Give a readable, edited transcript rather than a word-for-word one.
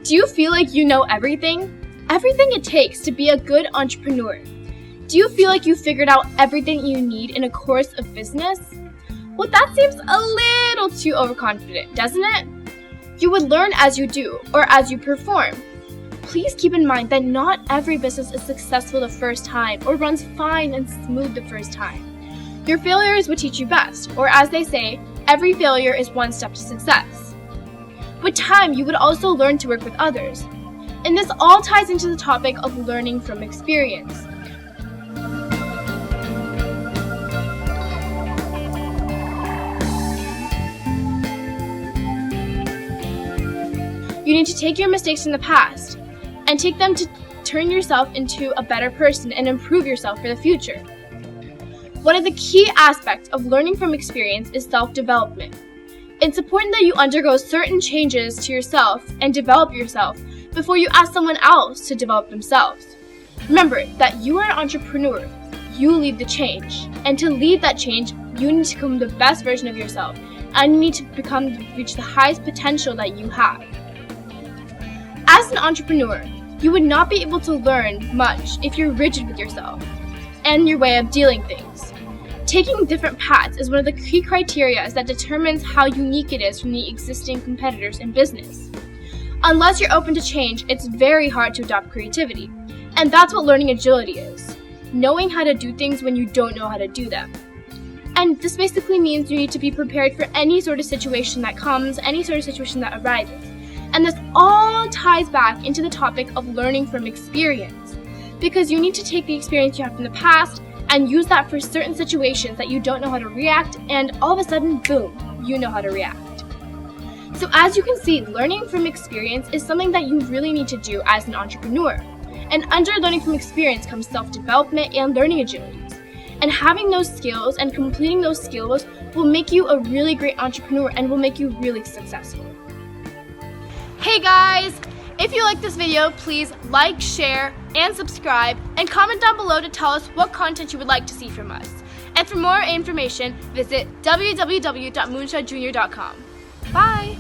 Do you feel like you know everything? Everything it takes to be a good entrepreneur? Do you feel like you figured out everything you need in a course of business? Well, that seems a little too overconfident, doesn't it? You would learn as you do, or as you perform. Please keep in mind that not every business is successful the first time or runs fine and smooth the first time. Your failures will teach you best, or as they say, every failure is one step to success. With time, you would also learn to work with others. And this all ties into the topic of learning from experience. You need to take your mistakes in the past and take them to turn yourself into a better person and improve yourself for the future. One of the key aspects of learning from experience is self-development. It's important that you undergo certain changes to yourself and develop yourself before you ask someone else to develop themselves. Remember that you are an entrepreneur. You lead the change. And to lead that change, you need to become the best version of yourself, and you need to reach the highest potential that you have. As an entrepreneur, you would not be able to learn much if you're rigid with yourself and your way of dealing things. Taking different paths is one of the key criteria that determines how unique it is from the existing competitors in business. Unless you're open to change, it's very hard to adopt creativity. And that's what learning agility is. Knowing how to do things when you don't know how to do them. And this basically means you need to be prepared for any sort of situation that comes, any sort of situation that arises. And this all ties back into the topic of learning from experience. Because you need to take the experience you have from the past and use that for certain situations that you don't know how to react, and all of a sudden, boom, you know how to react. So as you can see, learning from experience is something that you really need to do as an entrepreneur. And under learning from experience comes self-development and learning agilities. And having those skills and completing those skills will make you a really great entrepreneur and will make you really successful. Hey guys! If you like this video, please like, share, and subscribe, and comment down below to tell us what content you would like to see from us. And for more information, visit www.moonshotjr.com. Bye!